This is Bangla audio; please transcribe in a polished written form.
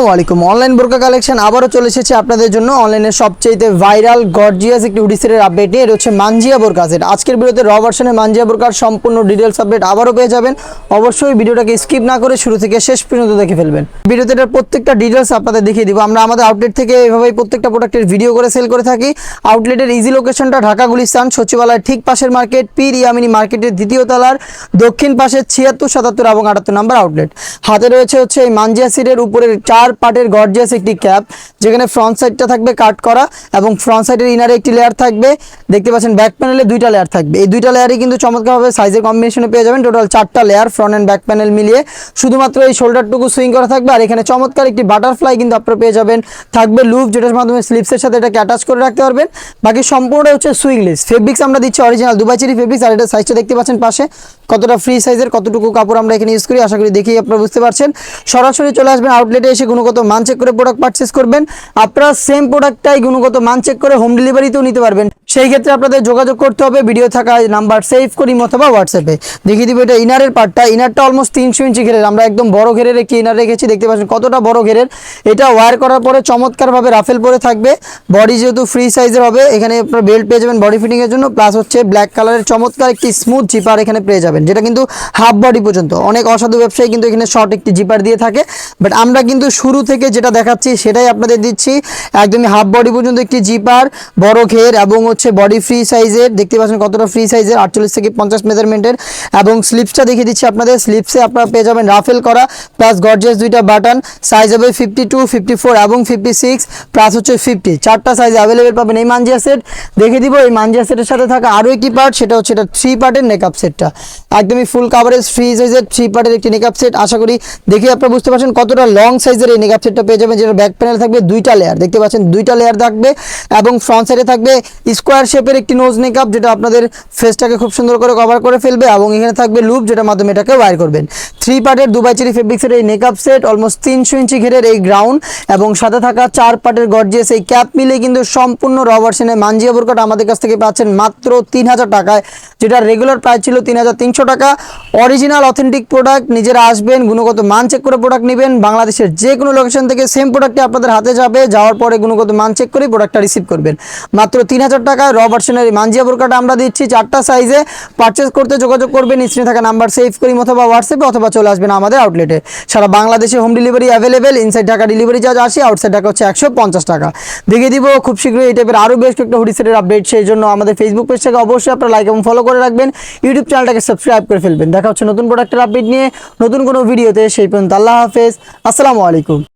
আসসালামু আলাইকুম। অনলাইন বোরকা কালেকশন আবারও চলে এসেছে আপনাদের জন্য। অনলাইনের সবচেয়ে ভাইরাল গর্জিয়াস একটি হুডি সেটের আপডেট নিয়ে। এটা হচ্ছে মানজিয়া বোরকা সেট। আজকের ভিডিওতে র ভার্সনে মানজিয়া বোরকার সম্পূর্ণ ডিটেলস আপডেট আবারও পেয়ে যাবেন। অবশ্যই ভিডিওটাকে স্কিপ না করে শুরু থেকে শেষ পর্যন্ত দেখে ফেলবেন। ভিডিওতে এটার প্রত্যেকটা ডিটেলস আপনাদের দেখিয়ে দিব। আমরা আমাদের আউটলেট থেকে এভাবেই প্রত্যেকটা প্রোডাক্টের ভিডিও করে সেল করে থাকি। আউটলেটের ইজি লোকেশনটা ঢাকা গুলিস্তান সচিবালয়ের ঠিক পাশের মার্কেট, পীর ইয়ামিনী মার্কেটের দ্বিতীয় তলার দক্ষিণ পাশে 76, 77 এবং 78 নাম্বার আউটলেট। হাতে রয়েছে হচ্ছে এই মানজিয়া সেটের উপরের 4 পার্টের গর্জিয়াস একটি ক্যাপ, যেখানে ফ্রন্ট সাইডটা থাকবে কাট করা এবং ফ্রন্ট সাইডের ইনারে একটি লেয়ার থাকবে। দেখতে পাচ্ছেন ব্যাক প্যানেলে 2টা লেয়ার থাকবে। এই 2টা লেয়ারই কিন্তু চমৎকারভাবে সাইজের কম্বিনেশনে পেয়ে যাবেন। টোটাল 4টা layer front end back panel মিলিয়ে। শুধুমাত্র এই শোল্ডারটুকু সুইং করা থাকবে। আর এখানে চমৎকার একটি বাটারফ্লাই কিন্তু আপনারা পেয়ে যাবেন। থাকবে লুপ, যেটার মাধ্যমে স্লিপসের সাথে এটাকে অ্যাটাচ করে রাখতে পারবেন। বাকি সম্পূর্ণটা হচ্ছে সুইংলেস। ফেব্রিক্স আমরা দিচ্ছি অরিজিনাল দুবাই চেরি ফেব্রিক্স। আর এটা সাইজটা দেখতে পাচ্ছেন পাশে কতটা ফ্রি সাইজের, কতটুকু কাপড় আমরা এখানে ইউজ করি আশা করি দেখেই আপনারা বুঝতে পারছেন। সরাসরি চলে আসবেন আউটলেটে, এসে গুণগত মান চেক করে প্রোডাক্ট পারচেস করবেন। আপনারা সেম প্রোডাক্টটাই গুণগত মান চেক করে হোম ডেলিভারিতেও নিতে পারবেন। সেই ক্ষেত্রে আপনাদের যোগাযোগ করতে হবে ভিডিও থাকা নাম্বার সেভ করি অথবা হোয়াটসঅ্যাপে। দেখিয়ে দিব এটা ইনারের পার্টটা। ইনারটা অলমোস্ট 300 ইঞ্চি ঘেরের। আমরা একদম বড় ঘেরের একটি ইনার রেখেছি। দেখতে পাচ্ছেন কতটা বড় ঘেরের। এটা ওয়্যার করার পরে চমৎকারভাবে রাফেল পরে থাকবে। বডি যেহেতু ফ্রি সাইজের হবে, এখানে আপনারা বেল্ট পেয়ে যাবেন বডি ফিটিংয়ের জন্য। প্লাস হচ্ছে ব্ল্যাক কালারের চমৎকার একটি স্মুথ জিপার এখানে পেয়ে যাবেন, যেটা কিন্তু হাফ বডি পর্যন্ত। অনেক অসাধু ব্যবসায়ী কিন্তু এখানে শর্ট একটি জিপার দিয়ে থাকে, বাট আমরা কিন্তু শুরু থেকে যেটা দেখাচ্ছি সেটাই আপনাদের দিচ্ছি। একদমই হাফ বডি পর্যন্ত একটি জিপার, বড় ঘের এবং হচ্ছে বডি ফ্রি সাইজের। দেখতে পাচ্ছেন কতটা ফ্রি সাইজের, 48 থেকে 50 মেজারমেন্টের। এবং স্লিপসটা দেখিয়ে দিচ্ছি আপনাদের। স্লিপসে আপনারা পেয়ে যাবেন রাফেল করা প্লাস গর্জিয়াস 2টা বাটন। সাইজ হবে 52, 54 এবং 56 প্লাস হচ্ছে 50। 4টা সাইজ অ্যাভেলেবেল পাবেন এই মানজিয়া সেট। দেখে দিব এই মানজিয়া সেটের সাথে থাকা আরও একটি পার্ট, সেটা হচ্ছে এটা 3 পার্টের নেকআপ সেটটা। একদমই ফুল কাভারেজ ফ্রি সাইজের 3 পার্টের একটি নেকআপ সেট। আশা করি দেখে আপনারা বুঝতে পারছেন কতটা লং সাইজের এই নেকআপ সেটটা পেয়ে যাবেন, যেটা ব্যাক প্যানেল থাকবে 2টা লেয়ার। দেখতে পাচ্ছেন 2টা লেয়ার থাকবে এবং ফ্রন্ট সাইডে থাকবে স্কোয়ার শেপের একটি নোজ নেকআপ, যেটা আপনাদের ফেসটাকে খুব সুন্দর করে কভার করে ফেলবে। এবং এখানে থাকবে লুপ, যেটার মাধ্যমে এটাকে ওয়্যার করবেন। 3 পার্টের দুবাই চেরি ফেব্রিক্সের এই নেকআপ সেট, অলমোস্ট 300 ইঞ্চি ঘেরের এই গ্রাউন্ড এবং সাথে থাকা 4 পার্টের গর্জিয়াস এই ক্যাপ মিলে কিন্তু সম্পূর্ণ র ভার্সনে মানজিয়া বোরকাটা আমাদের কাছ থেকে পাচ্ছেন মাত্র 3000 টাকায়, যেটা রেগুলার প্রাইস ছিল 3300 টাকা। অরিজিনাল অথেন্টিক প্রোডাক্ট, নিজেরা আসবেন, গুণগত মান চেক করে প্রোডাক্ট নেবেন। বাংলাদেশের যে কোনো লোকেশন থেকে সেম প্রোডাক্টটি আপনাদের হাতে যাবে, যাওয়ার পরে গুণগত মান চেক করে প্রোডাক্টটা রিসিভ করবেন। মাত্র 3000 টাকায় র ভার্সনের এই মানজিয়া বোরকাটা আমরা দিচ্ছি 4টা সাইজে। পারচেস করতে যোগাযোগ করবেন স্ক্রিনে থাকা নাম্বার সেভ করি অথবা হোয়াটসঅ্যাপে, অথবা চলে আসবেন আমাদের আউটলেটে। সারা বাংলাদেশে home delivery available. Inside Dhaka delivery charge 80, outside Dhaka হচ্ছে 150 টাকা। দেখিয়ে দিব খুব শীঘ্রই এই টাইপের আরও বেশ একটা হুডি সেটের আপডেট। সেই জন্য আমাদের ফেসবুক পেজটাকে অবশ্যই আপনারা লাইক এবং ফলো করে রাখবেন। ইউটিউব চ্যানেলটাকে সাবস্ক্রাইব করে ফেলবেন। দেখা হচ্ছে নতুন প্রোডাক্টের আপডেট নিয়ে নতুন কোনো ভিডিওতে। সেই পর্যন্ত আল্লাহ হাফেজ, আসসালামু আলাইকুম।